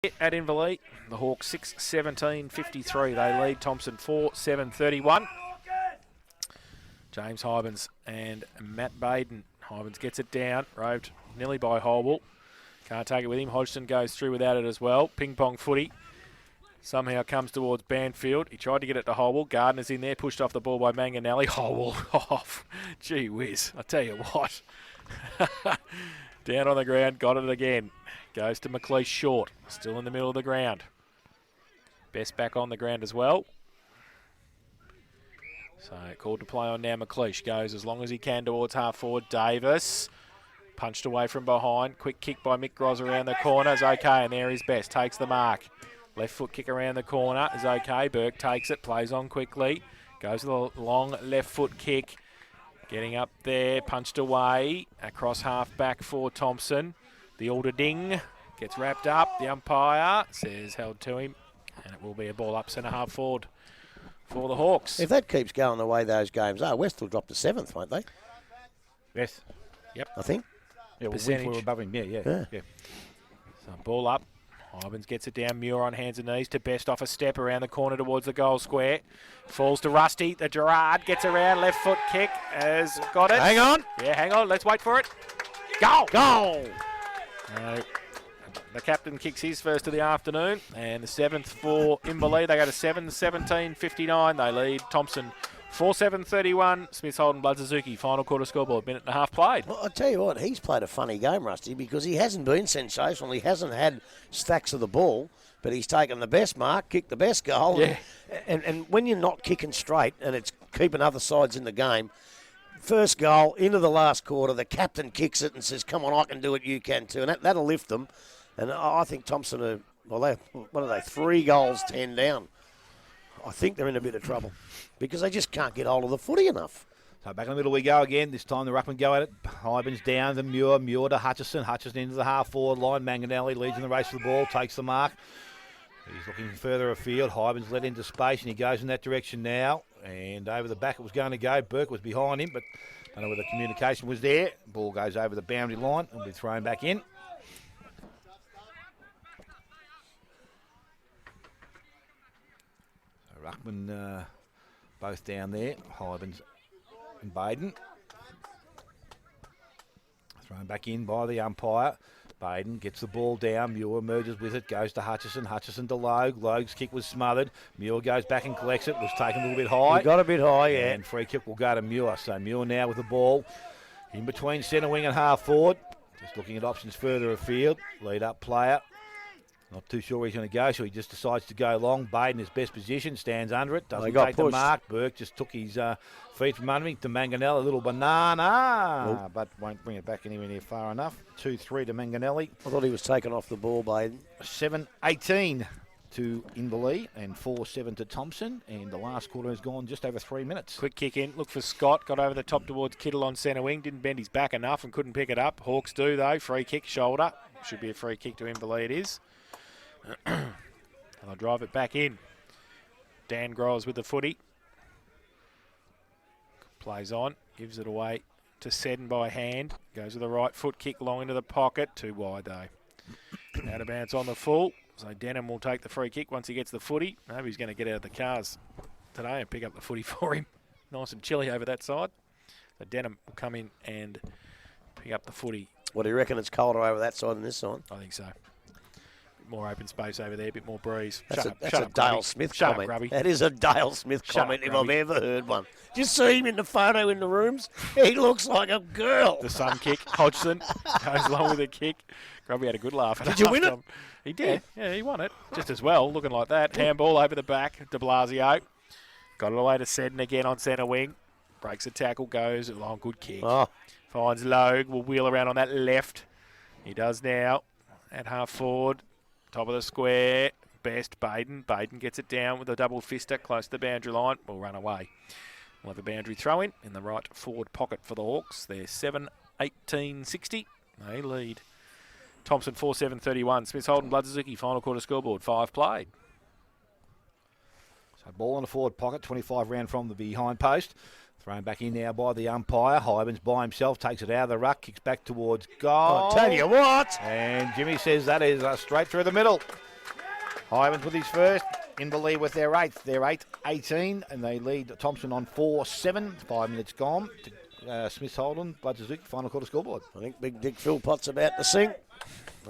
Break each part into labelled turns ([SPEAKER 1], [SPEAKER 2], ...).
[SPEAKER 1] At Inverleigh, the Hawks 6-17-53. They lead Thompson 4-7-31. James Hybens and Matt Baden. Hybens gets it down, roved nearly by Holwell. Can't take it with him. Hodgson goes through without it as well. Ping pong footy. Somehow comes towards Banfield. He tried to get it to Holwell. Gardner's in there, pushed off the ball by Manganelli. Holwell off. Gee whiz, I tell you what. Down on the ground, got it again. Goes to McLeish short, still in the middle of the ground. Best back on the ground as well. So called to play on now. McLeish goes as long as he can towards half forward. Davis punched away from behind. Quick kick by Mick Groz around the corner is okay, and there is Best. Takes the mark. Left foot kick around the corner is okay. Burke takes it, plays on quickly. Goes to the long left foot kick. Getting up there, punched away. Across half back for Thompson. The order ding gets wrapped up. The umpire says held to him, and it will be a ball up centre half forward for the Hawks.
[SPEAKER 2] If that keeps going the way those games are, West will drop to 7th, won't they?
[SPEAKER 3] Yes.
[SPEAKER 1] Yep.
[SPEAKER 2] I think.
[SPEAKER 3] Yeah, we're above him. Yeah.
[SPEAKER 1] So ball up. Hybens gets it down. Muir on hands and knees to Best off a step around the corner towards the goal square. Falls to Rusty. The Gerard gets around. Left foot kick has got it.
[SPEAKER 2] Hang on.
[SPEAKER 1] Yeah, hang on. Let's wait for it. Goal!
[SPEAKER 2] Goal!
[SPEAKER 1] The captain kicks his first of the afternoon, and the 7th for Inverleigh. They go to 7-17-59. They lead Thompson 4-7-31. Smith Holden, Blood Suzuki. Final quarter scoreboard. Minute and a half played.
[SPEAKER 2] Well, I tell you what, he's played a funny game, Rusty, because he hasn't been sensational. He hasn't had stacks of the ball, but he's taken the best mark, kicked the best goal.
[SPEAKER 1] Yeah.
[SPEAKER 2] And when you're not kicking straight and it's keeping other sides in the game, first goal, into the last quarter, the captain kicks it and says, come on, I can do it, you can too. And that'll lift them. And I think Thompson what are they, 3 goals, 10 down. I think they're in a bit of trouble because they just can't get hold of the footy enough.
[SPEAKER 3] So back in the middle we go again. This time the ruckman go at it. Hybens down to Muir to Hutchison. Hutchison into the half-forward line. Manganelli leads in the race for the ball, takes the mark. He's looking further afield. Hybens led into space, and he goes in that direction now. And over the back it was going to go. Burke was behind him, but I don't know whether the communication was there. Ball goes over the boundary line and will be thrown back in. So ruckman both down there. Hybens and Baden. Thrown back in by the umpire. Baden gets the ball down. Muir merges with it, goes to Hutchison. Hutchison to Logue. Logue's kick was smothered. Muir goes back and collects it. Was taken a little bit high.
[SPEAKER 2] He got a bit high, yeah.
[SPEAKER 3] And free kick will go to Muir. So Muir now with the ball in between centre wing and half forward. Just looking at options further afield. Lead up player. Not too sure where he's going to go, so he just decides to go long. Baden is best position, stands under it, doesn't take the mark. Burke just took his feet from under him to Manganelli, a little banana, but won't bring it back anywhere near far enough. 2-3 to Manganelli.
[SPEAKER 2] I thought he was taken off the ball, Baden.
[SPEAKER 3] 7-18 to Inverleigh and 4-7 to Thompson, and the last quarter has gone just over 3 minutes.
[SPEAKER 1] Quick kick in, look for Scott, got over the top towards Kittle on centre wing, didn't bend his back enough and couldn't pick it up. Hawks do though, free kick, shoulder, should be a free kick to Inverleigh, it is. And they'll drive it back in. Dan Groves with the footy. Plays on, gives it away to Seddon by hand. Goes with the right foot kick long into the pocket. Too wide though. Out of bounds on the full. So Denham will take the free kick once he gets the footy. Maybe he's going to get out of the cars today and pick up the footy for him. Nice and chilly over that side. So Denham will come in and pick up the footy.
[SPEAKER 2] What do you reckon, it's colder over that side than this side?
[SPEAKER 1] I think so. More open space over there, a bit more breeze.
[SPEAKER 2] That's
[SPEAKER 1] Shut
[SPEAKER 2] a
[SPEAKER 1] up,
[SPEAKER 2] Dale
[SPEAKER 1] Grubby.
[SPEAKER 2] Smith
[SPEAKER 1] Shut
[SPEAKER 2] comment.
[SPEAKER 1] Up, Grubby.
[SPEAKER 2] That is a Dale Smith
[SPEAKER 1] Shut
[SPEAKER 2] comment
[SPEAKER 1] up,
[SPEAKER 2] if I've
[SPEAKER 1] Grubby.
[SPEAKER 2] ever heard one. Just see him in the photo in the rooms. He looks like a girl.
[SPEAKER 1] The sun kick. Hodgson goes along with a kick. Grubby had a good laugh.
[SPEAKER 2] Did you win it?
[SPEAKER 1] He did. Yeah, he won it. Just as well, looking like that. Handball over the back. De Blasio. Got it away to Seddon again on centre wing. Breaks a tackle, goes along. Good kick.
[SPEAKER 2] Oh.
[SPEAKER 1] Finds Logue. Will wheel around on that left. He does now. At half forward. Top of the square, Best, Baden. Baden gets it down with a double fister close to the boundary line. Will run away. We'll have a boundary throw in the right forward pocket for the Hawks. They're 7-18-60. They lead. Thompson 4-7-31. Smith Holden, Blood Suzuki, final quarter scoreboard. 5 played.
[SPEAKER 3] So ball in the forward pocket, 25 round from the behind post. Thrown back in now by the umpire. Hybens by himself, takes it out of the ruck, kicks back towards goal.
[SPEAKER 2] I'll tell you what.
[SPEAKER 3] And Jimmy says that is straight through the middle. Hyman's with his first. In the lead with their eighth. They're 8-18, and they lead Thompson on 4-7. 5 minutes gone. Smith Holden, Bludgerswick, final quarter scoreboard.
[SPEAKER 2] I think Big Dick Philpott's about to sink.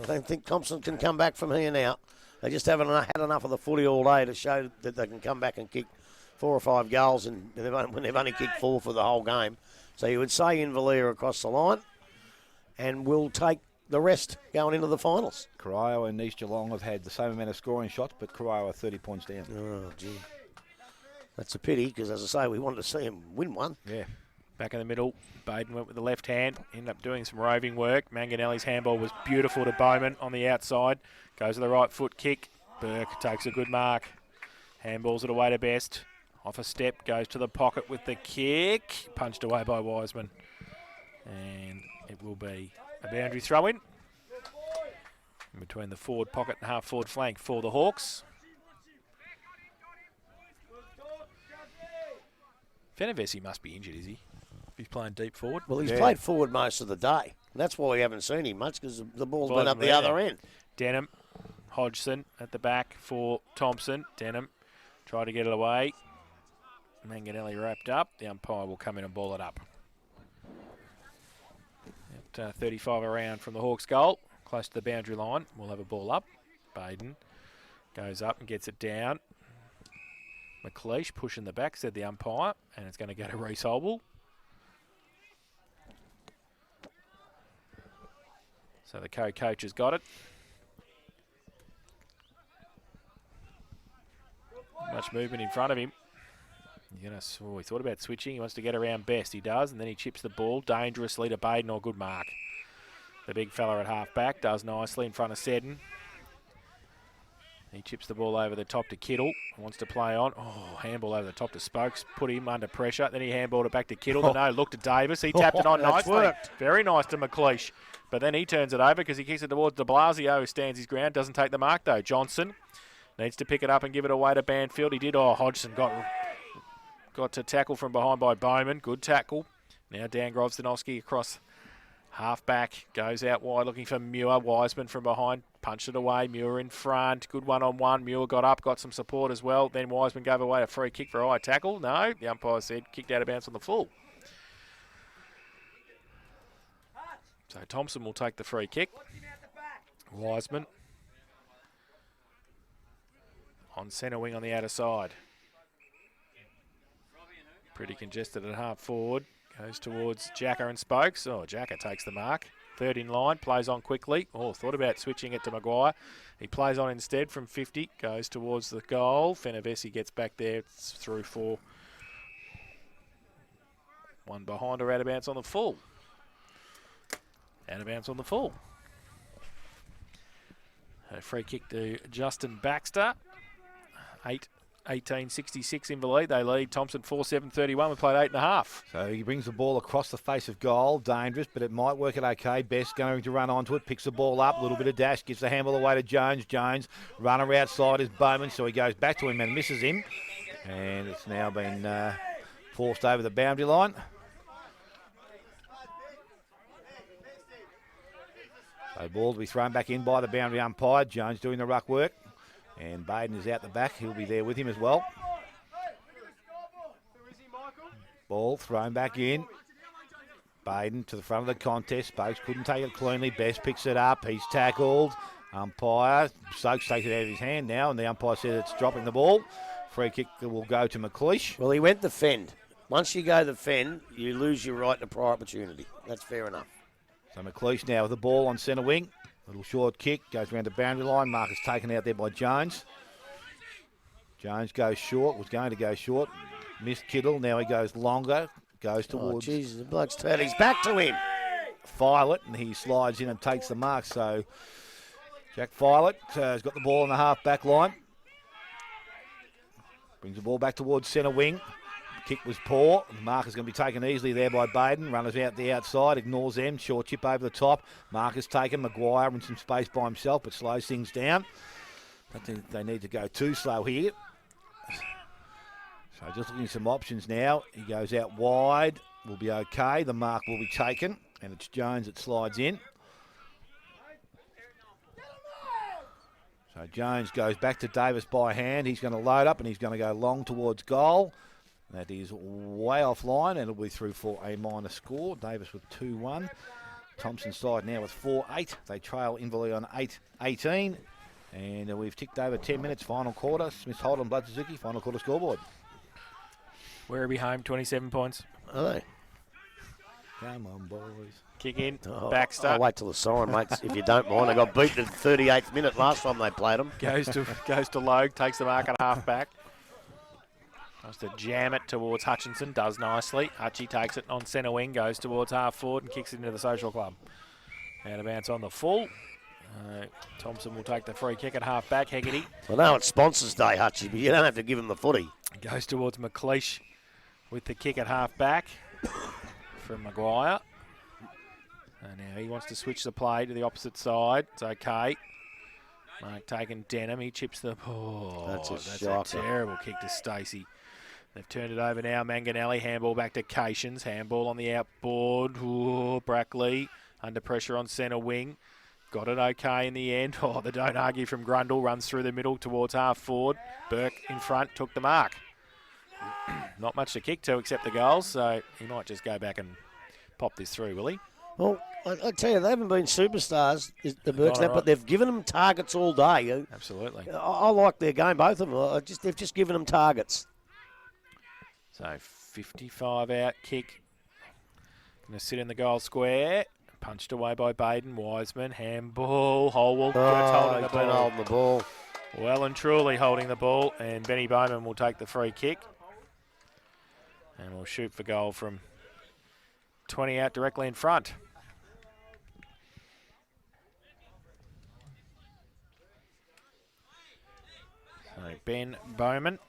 [SPEAKER 2] I don't think Thompson can come back from here now. They just haven't had enough of the footy all day to show that they can come back and kick 4 or 5 goals when they've only kicked 4 for the whole game. So you would say Inverleigh across the line, and we'll take the rest going into the finals.
[SPEAKER 3] Corio and East Geelong have had the same amount of scoring shots, but Corio are 30 points down.
[SPEAKER 2] Oh, gee. That's a pity, because as I say, we wanted to see him win one.
[SPEAKER 3] Yeah.
[SPEAKER 1] Back in the middle, Baden went with the left hand, ended up doing some roving work. Manganelli's handball was beautiful to Bowman on the outside. Goes to the right foot kick. Burke takes a good mark. Handballs it away to Best. Off a step, goes to the pocket with the kick. Punched away by Wiseman. And it will be a boundary throw-in. In between the forward pocket and half-forward flank for the Hawks. Fenervesi must be injured, is he? He's playing deep forward.
[SPEAKER 2] Well, he's played forward most of the day. That's why we haven't seen him much, because the ball's been up the other end.
[SPEAKER 1] Denham, Hodgson at the back for Thompson. Denham tried to get it away. Manganelli wrapped up. The umpire will come in and ball it up. At 35 around from the Hawks' goal, close to the boundary line. We'll have a ball up. Baden goes up and gets it down. McLeish pushing the back, said the umpire, and it's going to go to Reece Holbrook. So the co-coach has got it. Much movement in front of him. He thought about switching. He wants to get around Best. He does, and then he chips the ball dangerously to Baden, or good mark. The big fella at half-back does nicely in front of Seddon. He chips the ball over the top to Kittle. Wants to play on. Oh, handball over the top to Spokes. Put him under pressure. Then he handballed it back to Kittle. But no, look to Davis. He tapped it on nicely.
[SPEAKER 2] Worked.
[SPEAKER 1] Very nice to McLeish. But then he turns it over because he kicks it towards de Blasio, who stands his ground. Doesn't take the mark, though. Johnson needs to pick it up and give it away to Banfield. He did. Oh, Hodgson got to tackle from behind by Bowman. Good tackle. Now Dan Grovstanovsky across half-back. Goes out wide looking for Muir. Wiseman from behind. Punched it away. Muir in front. Good one-on-one. Muir got up, got some support as well. Then Wiseman gave away a free kick for a high tackle. No, the umpire said kicked out of bounds on the full. So Thompson will take the free kick. Wiseman on centre wing on the outer side. Pretty congested at half forward. Goes towards Jacker and Spokes. Oh, Jacker takes the mark. Third in line, plays on quickly. Oh, thought about switching it to Maguire. He plays on instead from 50. Goes towards the goal. Fenervesi gets back there. It's through for one behind or out of bounds on the full. Out of bounds on the full. A free kick to Justin Baxter. 18-66 Inverleigh. They lead Thompson 4-7-31. We played 8.5.
[SPEAKER 3] So he brings the ball across the face of goal. Dangerous, but it might work it okay. Best going to run onto it. Picks the ball up. A little bit of dash. Gives the handball away to Jones. Jones, runner outside is Bowman. So he goes back to him and misses him. And it's now been forced over the boundary line. So ball to be thrown back in by the boundary umpire. Jones doing the ruck work. And Baden is out the back. He'll be there with him as well. Ball thrown back in. Baden to the front of the contest. Spokes couldn't take it cleanly. Best picks it up. He's tackled. Umpire. Stokes takes it out of his hand now, and the umpire says it's dropping the ball. Free kick will go to McLeish.
[SPEAKER 2] Well, he went the fend. Once you go the fend, you lose your right to prior opportunity. That's fair enough.
[SPEAKER 3] So McLeish now with the ball on centre wing. Little short kick, goes around the boundary line. Mark is taken out there by Jones. Jones goes short, was going to go short. Missed Kittle, now he goes longer. Goes towards...
[SPEAKER 2] Oh, jeez, the bloke's turned his back to him.
[SPEAKER 3] Filet, and he slides in and takes the mark. So Jack Filet has got the ball on the half-back line. Brings the ball back towards centre wing. Kick was poor. The mark is going to be taken easily there by Baden. Runners out the outside, ignores them. Short chip over the top. Mark is taken. Maguire in some space by himself, but slows things down. I don't think they need to go too slow here. So just looking at some options now. He goes out wide. Will be okay. The mark will be taken, and it's Jones that slides in. So Jones goes back to Davis by hand. He's going to load up and he's going to go long towards goal. That is way offline and it'll be through for a minor score. Davis with 2-1. Thompson side now with 4-8. They trail Inverleigh on 8-18. And we've ticked over 10 minutes, final quarter. Smith Holden, Blood Suzuki, final quarter scoreboard.
[SPEAKER 1] Werribee home, 27 points.
[SPEAKER 2] Are they?
[SPEAKER 3] Come on, boys.
[SPEAKER 1] Kick in,
[SPEAKER 2] Oh,
[SPEAKER 1] Baxter.
[SPEAKER 2] I'll wait till the siren, mate, if you don't mind. They got beaten at the 38th minute last time they played them.
[SPEAKER 1] Goes to Logue, takes the mark at half back. Tries to jam it towards Hutchinson, does nicely. Hutchie takes it on centre wing, goes towards half forward and kicks it into the social club. Out of bounds on the full. Thompson will take the free kick at half back. Hegarty
[SPEAKER 2] I know it's Sponsors Day, Hutchie, but you don't have to give him the footy.
[SPEAKER 1] goes towards McLeish with the kick at half back from Maguire. And now he wants to switch the play to the opposite side. It's okay. Mark taking Denham. He chips the... Oh,
[SPEAKER 2] That's a
[SPEAKER 1] that's
[SPEAKER 2] shocker.
[SPEAKER 1] a terrible kick to Stacey. They've turned it over now. Manganelli, handball back to Cations. Handball on the outboard. Ooh, Brackley under pressure on centre wing. Got it okay in the end. Oh, the don't argue from Grundle runs through the middle towards half forward. Burke in front, took the mark. Not much to kick to except the goals, so he might just go back and pop this through, will he?
[SPEAKER 2] Well, I tell you, they haven't been superstars, the Burks,
[SPEAKER 1] All right.
[SPEAKER 2] but they've given them targets all day.
[SPEAKER 1] Absolutely.
[SPEAKER 2] I like their game, both of them. They've just given them targets.
[SPEAKER 1] So 55 out, kick. Going to sit in the goal square. Punched away by Baden. Wiseman, handball. Holwell holding the
[SPEAKER 2] he's been
[SPEAKER 1] ball.
[SPEAKER 2] holding the ball.
[SPEAKER 1] Well and truly holding the ball. And Benny Bowman will take the free kick. And we'll shoot for goal from 20 out directly in front. So Ben Bowman,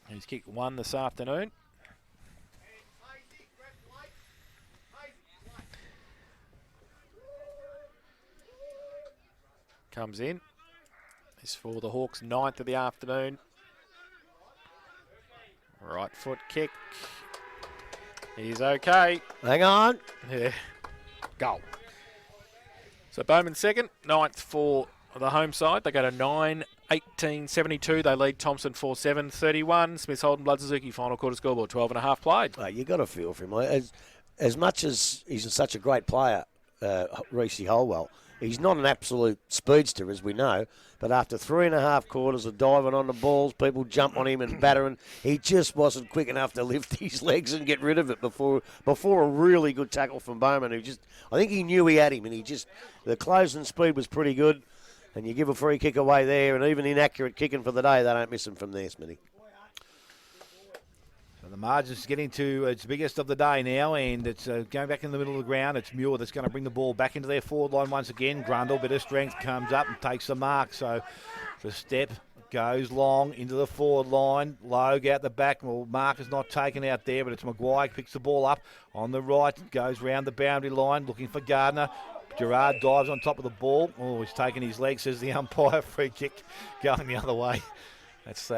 [SPEAKER 1] who's kicked one this afternoon. Comes in. This for the Hawks' 9th of the afternoon. Right foot kick. He's okay.
[SPEAKER 2] Hang on.
[SPEAKER 1] Yeah. Goal. So Bowman second, 9th for the home side. They go to 9-18-72. They lead Thompson 4-7, 31. Smith Holden, Blood Suzuki, final quarter scoreboard, 12 and a half played.
[SPEAKER 2] You got to feel for him. As much as he's such a great player, Reece Holwell, he's not an absolute speedster, as we know, but after 3.5 quarters of diving on the balls, people jump on him and battering, he just wasn't quick enough to lift his legs and get rid of it before a really good tackle from Bowman, I think he knew he had him, and the closing speed was pretty good, and you give a free kick away there, and even inaccurate kicking for the day, they don't miss him from there, Smithy.
[SPEAKER 3] The margin's getting to its biggest of the day now, and it's going back in the middle of the ground. It's Muir that's going to bring the ball back into their forward line once again. Grundle, bit of strength, comes up and takes the mark. So the step goes long into the forward line. Logue out the back. Well, mark is not taken out there, but it's Maguire picks the ball up on the right, goes round the boundary line, looking for Gardner. Gerard dives on top of the ball. Oh, he's taken his leg, says the umpire. Free kick going the other way. That's...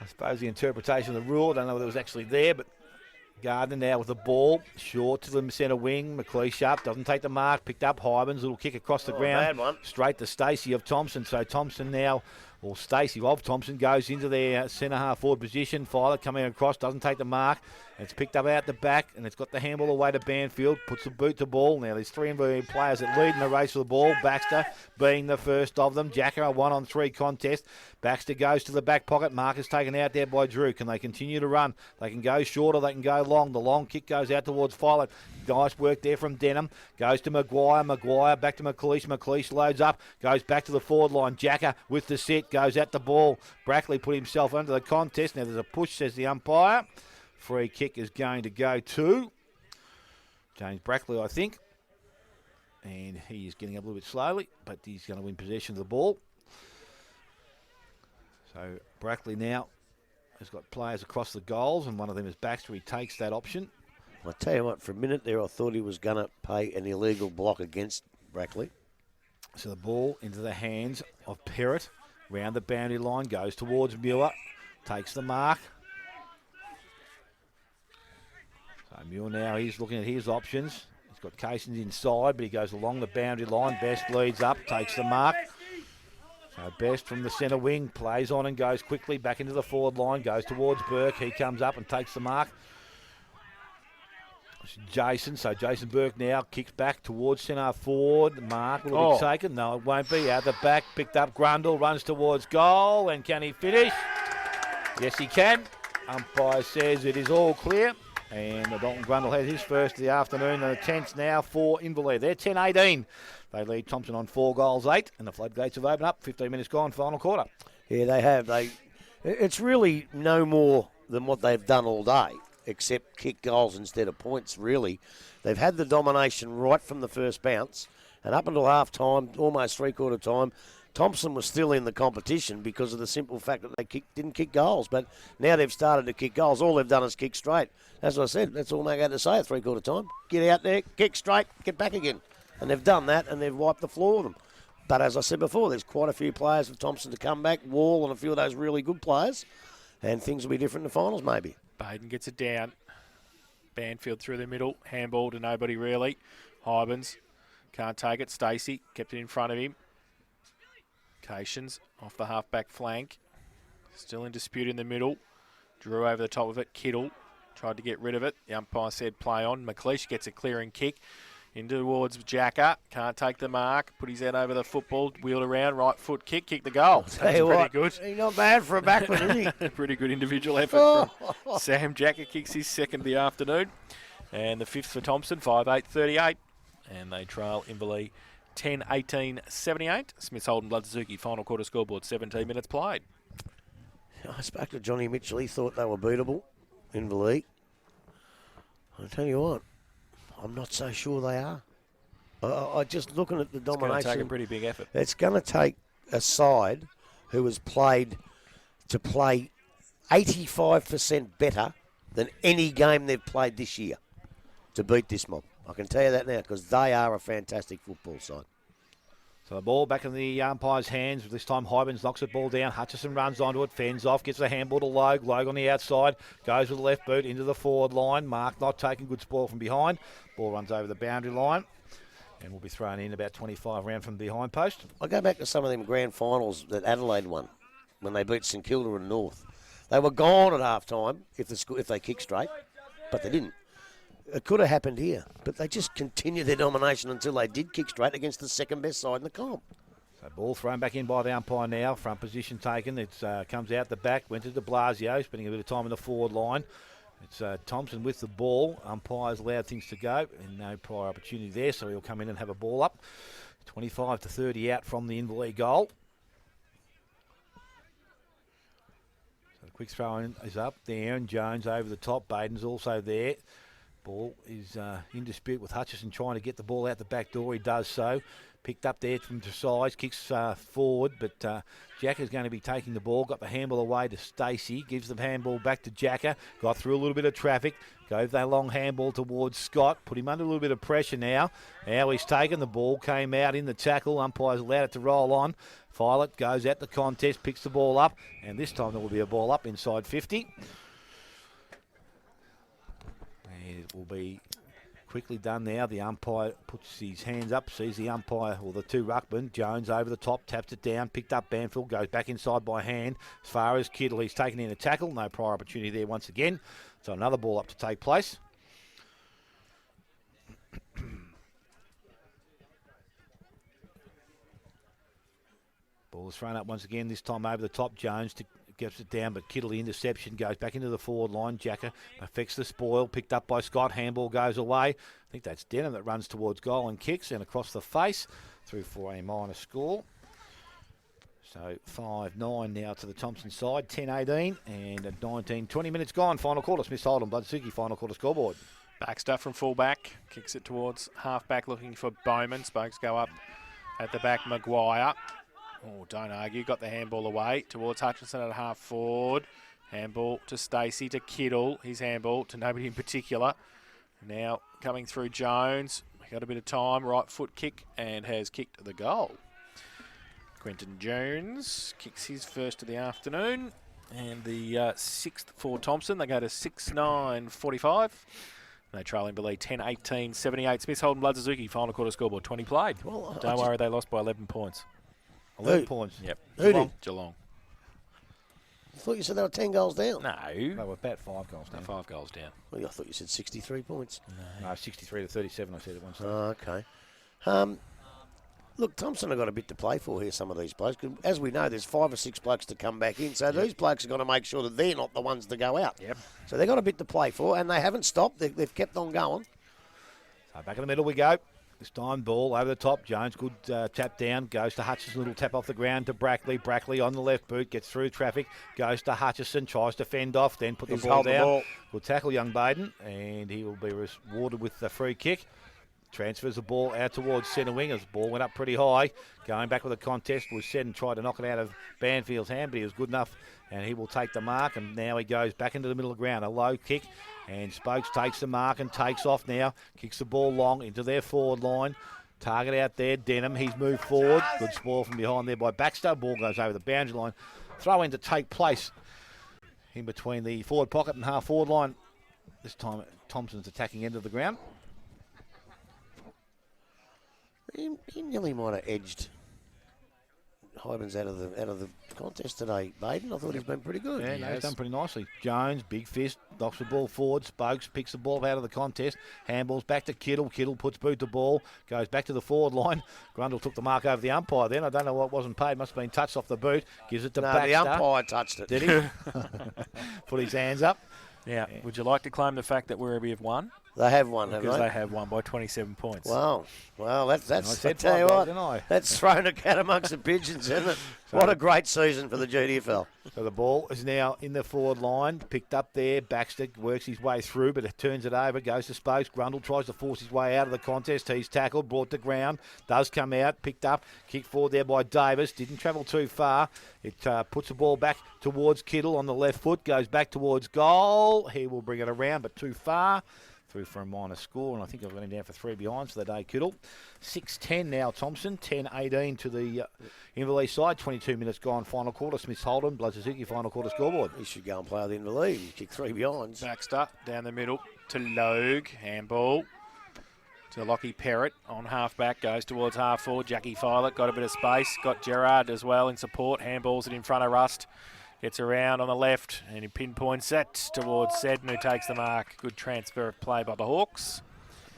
[SPEAKER 3] I suppose the interpretation of the rule, I don't know whether it was actually there, but Gardner now with the ball, short to the centre wing. McLeish up, doesn't take the mark, picked up Hybens, little kick across the ground,
[SPEAKER 2] bad one.
[SPEAKER 3] straight to Stacey of Thompson. So Thompson now, or Stacey of Thompson, goes into their centre half forward position. Filer coming across, doesn't take the mark. It's picked up out the back, and it's got the handball away to Banfield, puts the boot to ball. Now there's 3 Inverleigh players that lead in the race for the ball. Baxter being the first of them. Jacker, a 1-on-3 contest. Baxter goes to the back pocket. Mark is taken out there by Drew. Can they continue to run? They can go short or they can go long. The long kick goes out towards Filer. Nice work there from Denham. Goes to Maguire. Maguire back to McLeish. McLeish loads up. Goes back to the forward line. Jacker with the set. Goes at the ball. Brackley put himself under the contest. Now there's a push, says the umpire. Free kick is going to go to James Brackley, I think. And he is getting up a little bit slowly, but he's going to win possession of the ball. So Brackley now has got players across the goals, and one of them is Baxter. He takes that option.
[SPEAKER 2] I tell you what, for a minute there, I thought he was going to pay an illegal block against Brackley.
[SPEAKER 3] So the ball into the hands of Perrott. Round the boundary line, goes towards Muir. Takes the mark. So Muir now, he's looking at his options. He's got Cations inside, but he goes along the boundary line. Best leads up, takes the mark. So Best from the centre wing, plays on and goes quickly back into the forward line, goes towards Burke. He comes up and takes the mark. It's Jason, so Jason Burke now kicks back towards centre forward. The mark will be taken. No, it won't be. Out the back, picked up Grundle, runs towards goal, and can he finish? Yes, he can. Umpire says it is all clear. And Dalton Grundle has his first of the afternoon, and the 10th now for Inverleigh. They're 10-18. They lead Thompson on 4 goals, 8, and the floodgates have opened up. 15 minutes gone, final quarter.
[SPEAKER 2] Yeah, they have. It's really no more than what they've done all day, except kick goals instead of points, really. They've had the domination right from the first bounce, and up until half-time, almost three-quarter time, Thompson was still in the competition because of the simple fact that they didn't kick goals. But now they've started to kick goals. All they've done is kick straight. As I said, that's all they had to say at three-quarter time. Get out there, kick straight, get back again. And they've done that, and they've wiped the floor with them. But as I said before, there's quite a few players for Thompson to come back, Wall and a few of those really good players, and things will be different in the finals maybe.
[SPEAKER 1] Baden gets it down. Banfield through the middle. Handball to nobody really. Hybens can't take it. Stacey kept it in front of him. Cations off the half-back flank. Still in dispute in the middle. Drew over the top of it. Kittle tried to get rid of it. The umpire said play on. McLeish gets a clearing kick. In towards Jacker. Can't take the mark. Put his head over the football. Wheeled around. Right foot kick. Kick the goal. That's pretty good.
[SPEAKER 2] He's not bad for a backman, is he?
[SPEAKER 1] Pretty good individual effort from Sam Jacker. Kicks his second of the afternoon. And the 5th for Thompson. 5-8-38. And they trail Inverleigh 10-18-78. Smiths Holden Blood Suzuki. Final quarter scoreboard. 17 minutes played.
[SPEAKER 2] I spoke to Johnny Mitchell. He thought they were beatable, Inverleigh. I'll tell you what. I'm not so sure they are. I just looking at the domination.
[SPEAKER 1] It's going to take a pretty big effort.
[SPEAKER 2] It's going to take a side who has played to play 85% better than any game they've played this year to beat this mob. I can tell you that now because they are a fantastic football side.
[SPEAKER 3] So the ball back in the umpire's hands. This time Hybens knocks the ball down. Hutchison runs onto it, fends off, gets the handball to Logue. Logue on the outside, goes with the left boot into the forward line. Mark not taking good spoil from behind. Ball runs over the boundary line and will be thrown in about 25 round from behind post.
[SPEAKER 2] I go back to some of them grand finals that Adelaide won when they beat St Kilda and North. They were gone at half time if they kicked straight, but they didn't. It could have happened here, but they just continued their domination until they did kick straight against the second best side in the comp.
[SPEAKER 3] So ball thrown back in by the umpire now. Front position taken. It comes out the back. Went to De Blasio, spending a bit of time in the forward line. It's Thompson with the ball. Umpires allowed things to go, and no prior opportunity there, so he'll come in and have a ball up. 25-30 out from the Inverleigh goal. So the quick throw in is up there, and Jones over the top. Baden's also there. Ball is in dispute with Hutchison trying to get the ball out the back door. He does so. Picked up there from size, kicks forward, but Jacker's going to be taking the ball. Got the handball away to Stacey. Gives the handball back to Jacker. Got through a little bit of traffic. Goes that long handball towards Scott. Put him under a little bit of pressure now. Now he's taken the ball. Came out in the tackle. Umpires allowed it to roll on. Violet goes at the contest, picks the ball up, and this time there will be a ball up inside 50. It will be quickly done now. The umpire puts his hands up, sees the umpire, or the two ruckmen. Jones over the top, taps it down, picked up Banfield, goes back inside by hand. As far as Kittle, he's taken in a tackle. No prior opportunity there once again. So another ball up to take place. Ball is thrown up once again, this time over the top. Jones gets it down, but Kittle, the interception, goes back into the forward line. Jacker affects the spoil, picked up by Scott. Handball goes away. I think that's Denham that runs towards goal and kicks, and across the face, through for a minor score. So 5-9 now to the Thompson side, 10-18, and at 20 minutes gone. Final quarter, Smith Holden, Blood Suzuki, final quarter scoreboard.
[SPEAKER 1] Baxter from fullback, kicks it towards half-back looking for Bowman. Spokes go up at the back, Maguire. Oh, don't argue. Got the handball away towards Hutchinson at half forward. Handball to Stacey, to Kittle. His handball to nobody in particular. Now coming through Jones. Got a bit of time. Right foot kick and has kicked the goal. Quentin Jones kicks his first of the afternoon. And the 6th for Thompson. They go to 6-9-45. They trail Inverleigh 10-18-78. Smith Holden Blood Suzuki. Final quarter scoreboard. 20 played. Well, don't worry, they lost by 11 points.
[SPEAKER 3] 11 points.
[SPEAKER 1] Yep.
[SPEAKER 2] Who did?
[SPEAKER 1] Geelong.
[SPEAKER 2] I thought you said they were 10 goals down.
[SPEAKER 1] No.
[SPEAKER 3] They were about 5 goals down.
[SPEAKER 1] 5 goals down.
[SPEAKER 2] Well, I thought you said 63 points.
[SPEAKER 3] No, 63 to 37, I said at one stage.
[SPEAKER 2] Oh, okay. Look, Thompson have got a bit to play for here, some of these blokes. 'Cause as we know, there's 5 or 6 blokes to come back in. So these blokes have got to make sure that they're not the ones to go out.
[SPEAKER 1] Yep.
[SPEAKER 2] So they've got a bit to play for, and they haven't stopped. They've kept on going.
[SPEAKER 3] So back in the middle we go. This time ball over the top. Jones, good tap down. Goes to Hutchison. Little tap off the ground to Brackley. Brackley on the left boot. Gets through traffic. Goes to Hutchison. Tries to fend off. Then put the ball down. Good tackle, young Baden. And he will be rewarded with the free kick. Transfers the ball out towards centre wing as the ball went up pretty high. Going back with a contest was said and tried to knock it out of Banfield's hand, but he was good enough and he will take the mark. And now he goes back into the middle of the ground. A low kick and Spokes takes the mark and takes off now. Kicks the ball long into their forward line. Target out there, Denham. He's moved forward. Good spoil from behind there by Baxter. Ball goes over the boundary line. Throw in to take place in between the forward pocket and half forward line. This time Thompson's attacking end of the ground.
[SPEAKER 2] He nearly might have edged Hybens out of the contest today, Baden. I thought he's been pretty good.
[SPEAKER 3] Yeah, no, he's done pretty nicely. Jones, big fist, knocks the ball forward. Spokes picks the ball out of the contest. Handballs back to Kittle. Kittle puts boot the ball. Goes back to the forward line. Grundle took the mark over the umpire then. I don't know what wasn't paid. Must have been touched off the boot. Gives it to Baxter.
[SPEAKER 2] The umpire touched it.
[SPEAKER 3] Did he? Put his hands up.
[SPEAKER 1] Yeah. Would you like to claim the fact that we have won?
[SPEAKER 2] They have won, haven't
[SPEAKER 1] Because they have won by 27 points.
[SPEAKER 2] Wow. Well, that's
[SPEAKER 3] I said
[SPEAKER 2] I tell you
[SPEAKER 3] 5 goals,
[SPEAKER 2] what,
[SPEAKER 3] didn't I?
[SPEAKER 2] that's thrown a cat amongst the pigeons, isn't it? What a great season for the GDFL.
[SPEAKER 3] So the ball is now in the forward line, picked up there. Baxter works his way through, but it turns it over, goes to Spokes. Grundle tries to force his way out of the contest. He's tackled, brought to ground, does come out, picked up, kicked forward there by Davis. Didn't travel too far. It puts the ball back towards Kittle on the left foot, goes back towards goal. He will bring it around, but too far. Through for a minor score, and I think I've got him down for 3 behinds for the day, Kittle. 6-10 now, Thompson. 10-18 to the Inverleigh side. 22 minutes gone, final quarter. Smith's Holden, Blood Suzuki, final quarter scoreboard.
[SPEAKER 2] He should go and play with Inverleigh. He kicked 3 behinds.
[SPEAKER 1] Baxter down the middle to Logue. Handball to Lockie Perrott on half back. Goes towards half forward. Jackie Filet got a bit of space. Got Gerard as well in support. Handballs it in front of Rust. Gets around on the left and he pinpoints that towards Seddon, who takes the mark. Good transfer of play by the Hawks.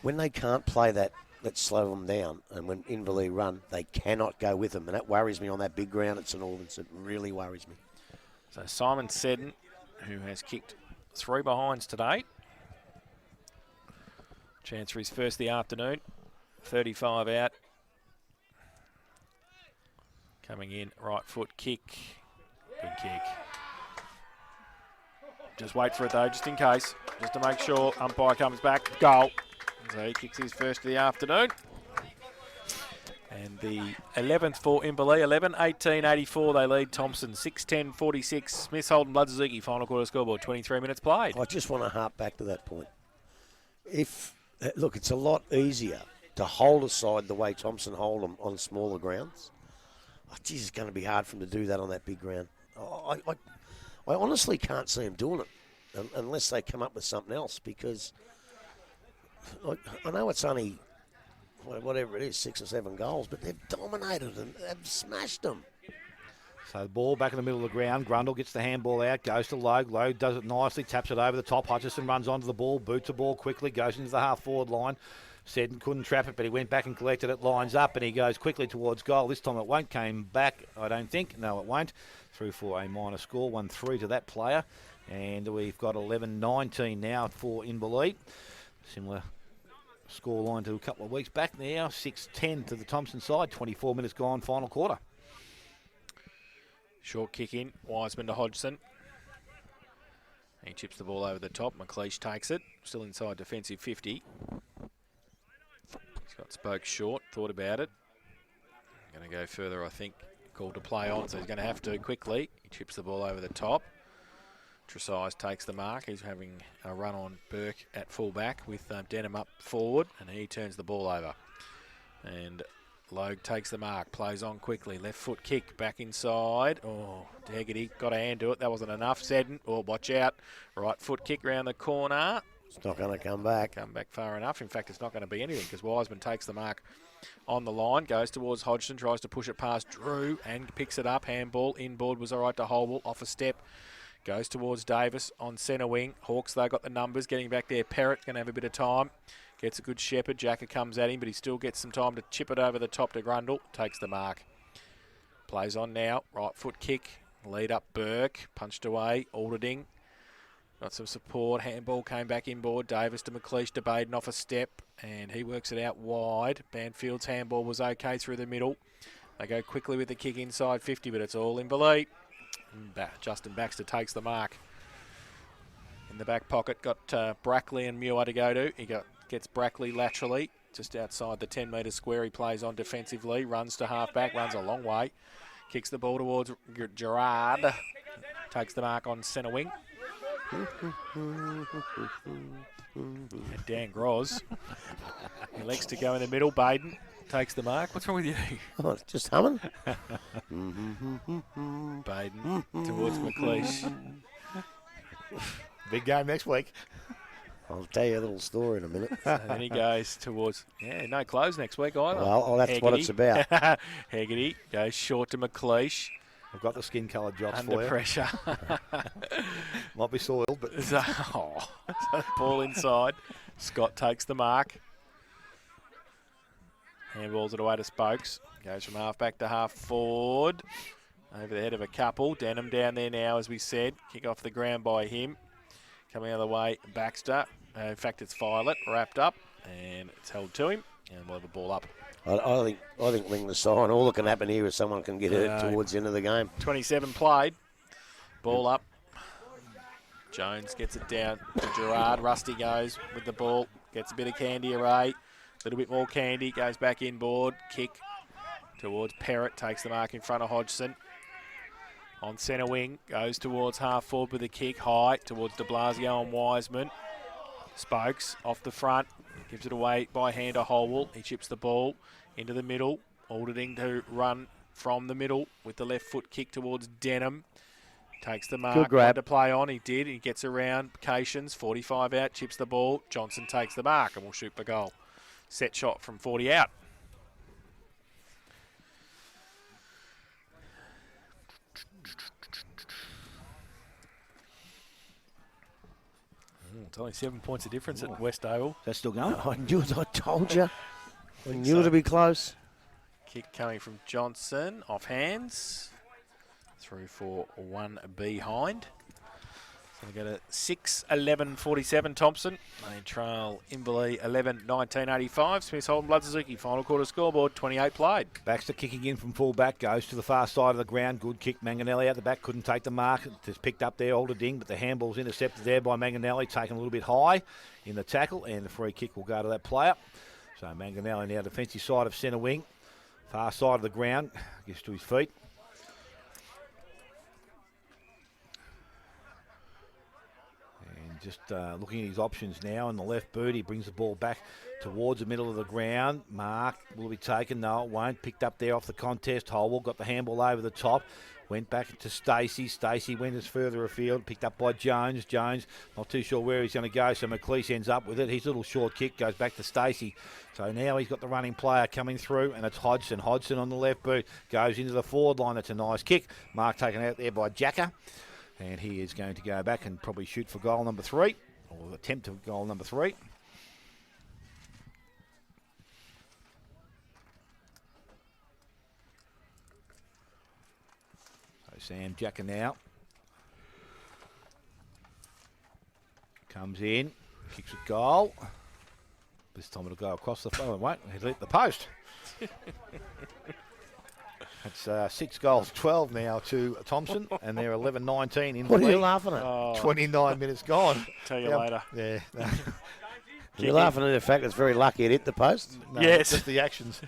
[SPEAKER 2] When they can't play that, let's slow them down. And when Inverleigh run, they cannot go with them. And that worries me on that big ground at St Albans. It really worries me.
[SPEAKER 1] So Simon Seddon, who has kicked 3 behinds to date. Chance for his first of the afternoon. 35 out. Coming in, right foot kick. Good kick. Just wait for it though, just in case. Just to make sure umpire comes back. Goal. So he kicks his first of the afternoon. And the 11th for Inverleigh. 11-18-84 they lead Thompson. 6-10-46. Smith, Holden, Blood Suzuki. Final quarter scoreboard. 23 minutes played.
[SPEAKER 2] I just want to harp back to that point. Look, it's a lot easier to hold a side the way Thompson hold them on smaller grounds. Oh, geez, it's going to be hard for him to do that on that big ground. I honestly can't see him doing it unless they come up with something else, because I know it's only, whatever it is, 6 or 7 goals, but they've dominated and they've smashed them.
[SPEAKER 3] So the ball back in the middle of the ground. Grundle gets the handball out, goes to Logue. Logue does it nicely, taps it over the top. Hutchison runs onto the ball, boots the ball quickly, goes into the half-forward line. Seddon couldn't trap it, but he went back and collected it, lines up, and he goes quickly towards goal. This time it won't, came back, I don't think. No, it won't. Through for a minor score, 1-3 to that player. And we've got 11-19 now for Inverleigh. Similar score line to a couple of weeks back now. 6-10 to the Thompson side, 24 minutes gone, final quarter.
[SPEAKER 1] Short kick in, Wiseman to Hodgson. He chips the ball over the top. McLeish takes it, still inside defensive 50. He's got Spokes short, thought about it. Going to go further, I think. Called to play on, so he's going to have to quickly. He chips the ball over the top. Tresize takes the mark. He's having a run on Burke at full-back with Denham up forward, and he turns the ball over. And Logue takes the mark, plays on quickly. Left foot kick back inside. Oh, Daggett got a hand to it. That wasn't enough. Seddon, oh, watch out. Right foot kick round the corner.
[SPEAKER 2] It's not going to come back.
[SPEAKER 1] Come back far enough. In fact, it's not going to be anything because Wiseman takes the mark on the line. Goes towards Hodgson, tries to push it past Drew and picks it up. Handball, inboard was all right to Holwell, off a step. Goes towards Davis on centre wing. Hawks, though, got the numbers. Getting back there, Perrott going to have a bit of time. Gets a good shepherd. Jacker comes at him, but he still gets some time to chip it over the top to Grundle. Takes the mark. Plays on now. Right foot kick. Lead up Burke. Punched away. Alderding. Got some support. Handball came back inboard. Davis to McLeish to Baden off a step. And he works it out wide. Banfield's handball was okay through the middle. They go quickly with the kick inside 50, but it's all in Belite. Justin Baxter takes the mark. In the back pocket, got Brackley and Muir to go to. He gets Brackley laterally, just outside the 10-metre square. He plays on defensively, runs to half-back, runs a long way. Kicks the ball towards Gerard. Takes the mark on centre wing. And Dan Groz. He elects to go in the middle. Baden takes the mark. What's wrong with you?
[SPEAKER 2] Oh, it's just humming.
[SPEAKER 1] Baden towards McLeish.
[SPEAKER 3] Big game next week.
[SPEAKER 2] I'll tell you a little story in a minute.
[SPEAKER 1] And then he goes towards, no close next week either.
[SPEAKER 2] Well, that's what it's about.
[SPEAKER 1] Hegarty goes short to McLeish.
[SPEAKER 3] I've got the skin-coloured jobs
[SPEAKER 1] Under
[SPEAKER 3] for you.
[SPEAKER 1] pressure.
[SPEAKER 3] Might be soiled, but...
[SPEAKER 1] So ball inside. Scott takes the mark. Handballs it away to Spokes. Goes from half-back to half-forward. Over the head of a couple. Denham down there now, as we said. Kick off the ground by him. Coming out of the way, Baxter. In fact, it's Violet wrapped up, and it's held to him, and we'll have a ball up.
[SPEAKER 2] I think ring the sign. All that can happen here is someone can get hurt towards the end of the game.
[SPEAKER 1] 27 played. Ball up. Jones gets it down to Gerard. Rusty goes with the ball. Gets a bit of candy array. A little bit more candy. Goes back inboard. Kick towards Perrott. Takes the mark in front of Hodgson. On centre wing, goes towards half forward with a kick high towards de Blasio and Wiseman. Spokes off the front, gives it away by hand to Holwell. He chips the ball into the middle. Alderding to run from the middle with the left foot kick towards Denham. Takes the mark.
[SPEAKER 2] Good grab.
[SPEAKER 1] To play on, he did. He gets around Cations, 45 out, chips the ball. Johnson takes the mark and will shoot for goal. Set shot from 40 out. It's only 7 points of difference at West Oval.
[SPEAKER 3] That's still going?
[SPEAKER 2] I knew it. I told you. I knew it'd be close.
[SPEAKER 1] Kick coming from Johnson, off hands. Through for one behind. So we go to 6-11-47 Thompson. They trail Inverleigh 11-19-85. Smith Holden Blood Suzuki. Final quarter scoreboard, 28 played.
[SPEAKER 3] Baxter kicking in from full back, goes to the far side of the ground. Good kick. Manganelli out the back, couldn't take the mark. Just picked up there, Alderding, but the handball's intercepted there by Manganelli, taken a little bit high in the tackle, and the free kick will go to that player. So Manganelli now defensive side of centre wing. Far side of the ground, gets to his feet. Just looking at his options now in the left boot. He brings the ball back towards the middle of the ground. Mark will be taken. No, it won't. Picked up there off the contest. Holwell got the handball over the top. Went back to Stacey. Stacey went as further afield. Picked up by Jones. Jones not too sure where he's going to go, so McLeish ends up with it. His little short kick goes back to Stacey. So now he's got the running player coming through, and it's Hodgson. Hodgson on the left boot. Goes into the forward line. That's a nice kick. Mark taken out there by Jacker. And he is going to go back and probably shoot for goal number 3, or attempt to goal number 3. So Sam Jacker now comes in, kicks a goal. This time it'll go across the phone. It won't. He'll hit the post. It's 6 goals, 12 now to Thompson, and they're 11-19 in the
[SPEAKER 2] What are you
[SPEAKER 3] league.
[SPEAKER 2] laughing at?
[SPEAKER 1] Oh,
[SPEAKER 3] 29 minutes gone.
[SPEAKER 1] tell you later.
[SPEAKER 3] Yeah.
[SPEAKER 2] You're laughing at the fact it's very lucky it hit the post.
[SPEAKER 3] No,
[SPEAKER 1] Yes.
[SPEAKER 3] Just the actions.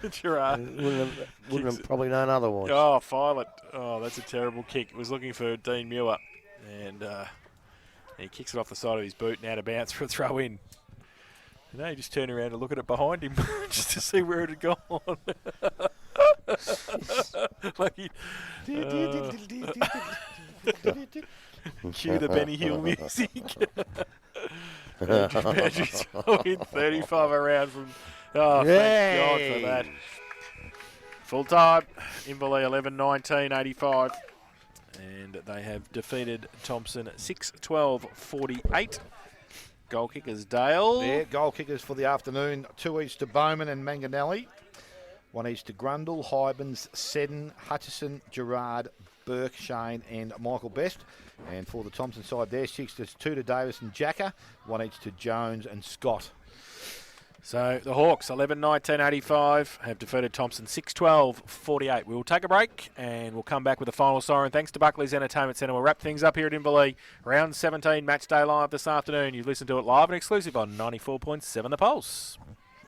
[SPEAKER 1] Gerard.
[SPEAKER 2] Wouldn't have probably known otherwise.
[SPEAKER 1] Oh, Violet. Oh, that's a terrible kick. It was looking for Dean Muir, and he kicks it off the side of his boot and out of bounds for a throw in. And he just turned around to look at it behind him just to see where it had gone. Like cue the Benny Hill music. Andrew in 35 around from Oh,
[SPEAKER 2] Yay.
[SPEAKER 1] thank God for that. Full time, Inverleigh 11-19-85. And they have defeated Thompson 6-12-48. Goal kickers, Dale.
[SPEAKER 3] Yeah, goal kickers for the afternoon. 2 each to Bowman and Manganelli. 1 each to Grundle, Hybens, Seddon, Hutchison, Gerard, Burke, Shane and Michael Best. And for the Thompson side there, 6 to 2 to Davis and Jacker. 1 each to Jones and Scott.
[SPEAKER 1] So the Hawks 11-19-85 have defeated Thompson 6-12-48. We will take a break and we'll come back with the final siren. Thanks to Buckley's Entertainment Centre. We'll wrap things up here at Inverleigh. Round 17 match day live this afternoon. You've listened to it live and exclusive on 94.7 The Pulse.